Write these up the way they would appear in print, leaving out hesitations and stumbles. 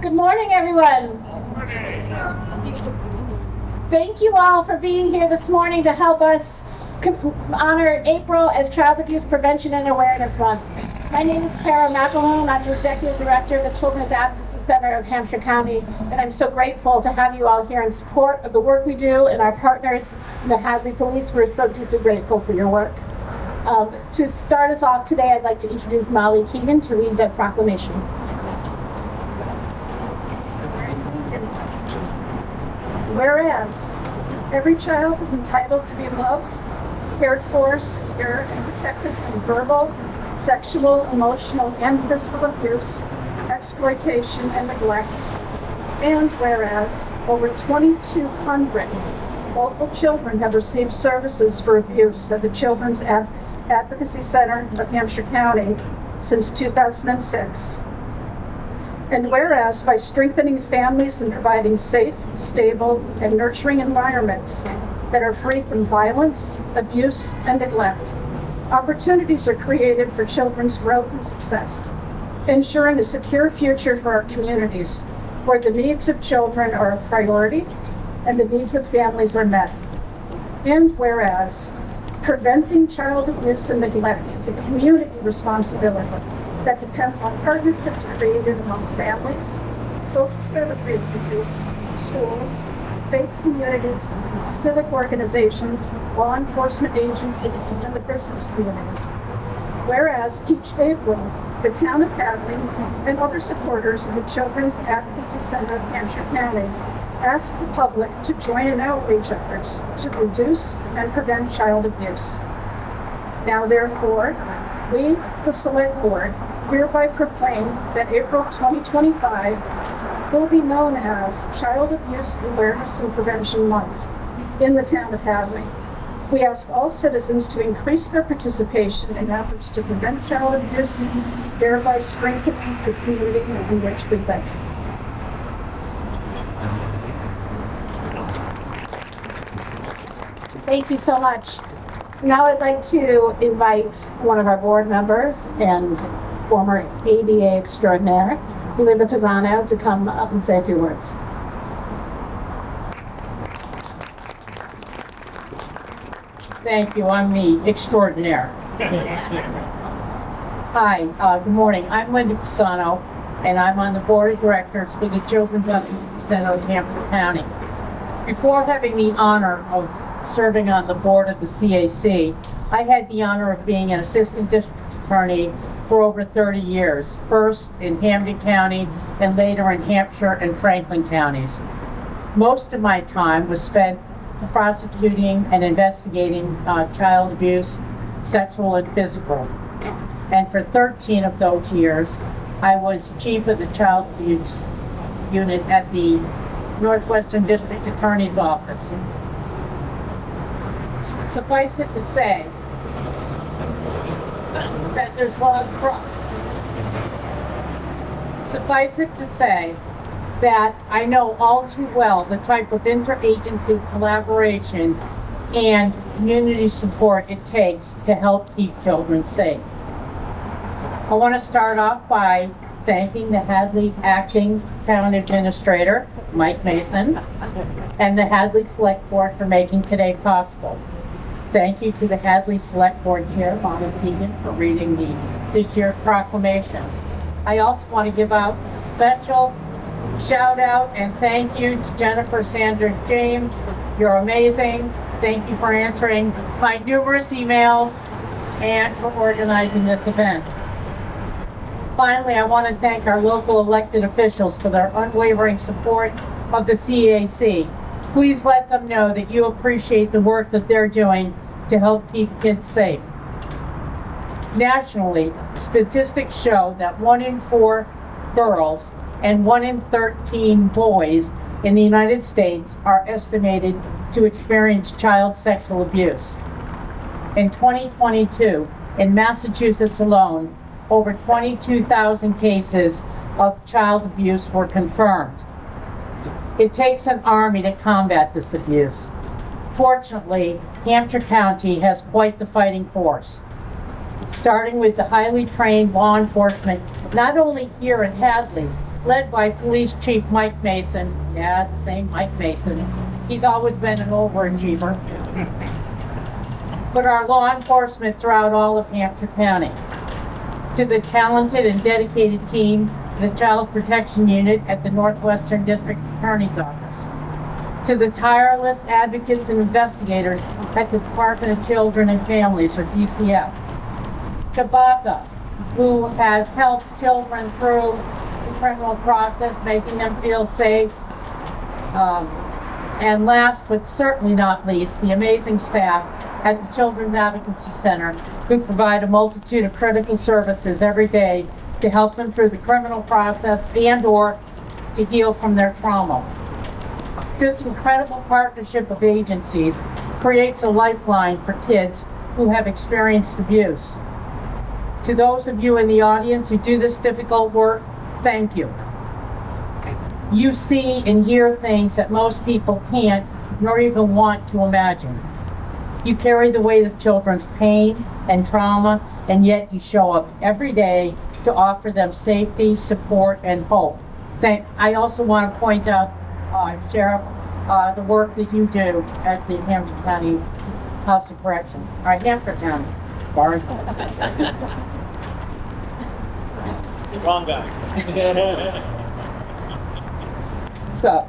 Good morning, everyone. Thank you all for being here this morning to help us honor April as Child Abuse Prevention and Awareness Month. My name is Kara McElhone. I'm the Executive Director of the Children's Advocacy Center of Hampshire County, and I'm so grateful to have you all here in support of the work we do and our partners in the Hadley Police. We're so deeply grateful for your work. To start us off today, I'd like to introduce Molly Keegan to read the proclamation. Whereas every child is entitled to be loved, cared for, secure, and protected from verbal, sexual, emotional, and physical abuse, exploitation, and neglect. And whereas over 2,200 local children have received services for abuse at the Children's Advocacy Center of Hampshire County since 2006. And whereas by strengthening families and providing safe, stable, and nurturing environments that are free from violence, abuse, and neglect, opportunities are created for children's growth and success, ensuring a secure future for our communities, where the needs of children are a priority and the needs of families are met. And whereas preventing child abuse and neglect is a community responsibility that depends on partnerships created among families, social service agencies, schools, faith communities, civic organizations, law enforcement agencies, and the business community. Whereas each April, the town of Hadley and other supporters of the Children's Advocacy Center of Hampshire County ask the public to join in outreach efforts to reduce and prevent child abuse. Now therefore, we, the Select Board, hereby proclaim that April 2025 will be known as Child Abuse Awareness and Prevention Month in the town of Hadley. We ask all citizens to increase their participation in efforts to prevent child abuse, thereby strengthening the community in which we live. Thank you so much. Now I'd like to invite one of our board members and former ADA extraordinaire, Linda Pisano, to come up and say a few words. Thank you. I'm the extraordinaire. Hi, good morning. I'm Linda Pisano, and I'm on the board of directors for the Children's Advocacy Center of Hampshire County. Before having the honor of serving on the board of the CAC, I had the honor of being an assistant district attorney for over 30 years, first in Hampden County and later in Hampshire and Franklin counties. Most of my time was spent prosecuting and investigating child abuse, sexual and physical. And for 13 of those years, I was chief of the child abuse unit at the Northwestern District Attorney's Office. Suffice it to say that there's a lot of trust. Suffice it to say that I know all too well the type of interagency collaboration and community support it takes to help keep children safe. I want to start off by thanking the Hadley Acting Town Administrator, Mike Mason, and the Hadley Select Board for making today possible. Thank you to the Hadley Select Board Chair, Molly Keegan, for reading this year's proclamation. I also want to give out a special shout out and thank you to Jennifer Sanders James. You're amazing. Thank you for answering my numerous emails and for organizing this event. Finally, I want to thank our local elected officials for their unwavering support of the CAC. Please let them know that you appreciate the work that they're doing to help keep kids safe. Nationally, statistics show that 1 in 4 girls and 1 in 13 boys in the United States are estimated to experience child sexual abuse. In 2022, in Massachusetts alone, over 22,000 cases of child abuse were confirmed. It takes an army to combat this abuse. Fortunately, Hampshire County has quite the fighting force, starting with the highly trained law enforcement, not only here in Hadley, led by Police Chief Mike Mason. Yeah, the same Mike Mason. He's always been an overachiever. But our law enforcement throughout all of Hampshire County. To the talented and dedicated team, the Child Protection Unit at the Northwestern District Attorney's Office. To the tireless advocates and investigators at the Department of Children and Families, or DCF. To Baka, who has helped children through the criminal process, making them feel safe. And last but certainly not least, the amazing staff at the Children's Advocacy Center, who provide a multitude of critical services every day to help them through the criminal process and/or to heal from their trauma. This incredible partnership of agencies creates a lifeline for kids who have experienced abuse. To those of you in the audience who do this difficult work, thank you. You see and hear things that most people can't nor even want to imagine. You carry the weight of children's pain and trauma, and yet you show up every day to offer them safety, support, and hope. I also want to point out, Sheriff, the work that you do at the Hampshire County House of Correction. All right, Hampshire County. Sorry. Wrong guy. So,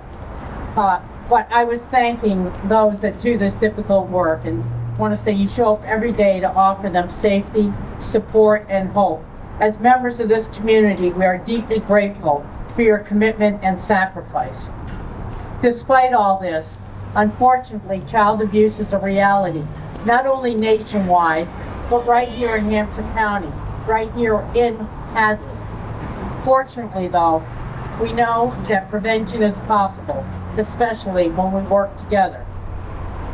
but I was thanking those that do this difficult work and want to say you show up every day to offer them safety, support, and hope. As members of this community, we are deeply grateful for your commitment and sacrifice. Despite all this, unfortunately, child abuse is a reality, not only nationwide, but right here in Hampshire County, right here in Hadley. Fortunately, though, we know that prevention is possible, especially when we work together.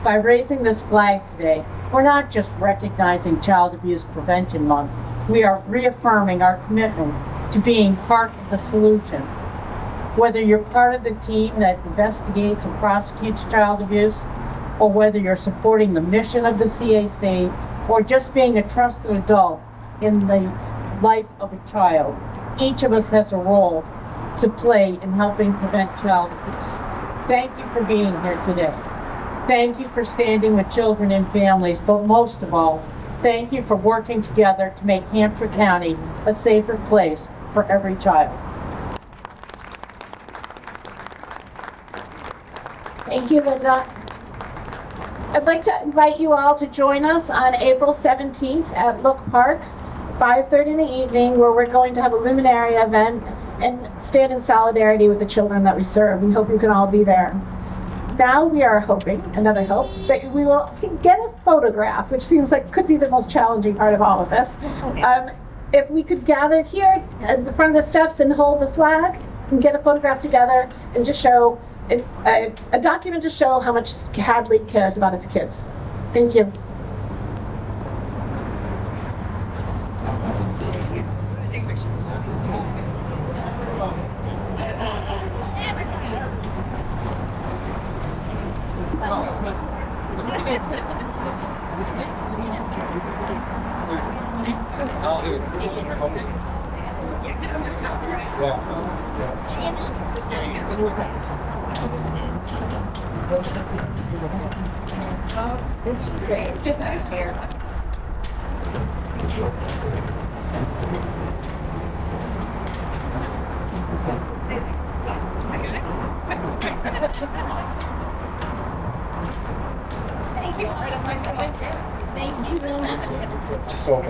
By raising this flag today, we're not just recognizing Child Abuse Prevention Month, we are reaffirming our commitment to being part of the solution. Whether you're part of the team that investigates and prosecutes child abuse, or whether you're supporting the mission of the CAC, or just being a trusted adult in the life of a child, each of us has a role to play in helping prevent child abuse. Thank you for being here today. Thank you for standing with children and families, but most of all, thank you for working together to make Hampshire County a safer place for every child. Thank you, Linda. I'd like to invite you all to join us on April 17th at Look Park, 5:30 in the evening, where we're going to have a luminary event and stand in solidarity with the children that we serve. We hope you can all be there. Now we are hoping, another hope, that we will get a photograph, which seems like could be the most challenging part of all of this. If we could gather here at the front of the steps and hold the flag and get a photograph together and just show a document to show how much Hadley cares about its kids. Thank you. So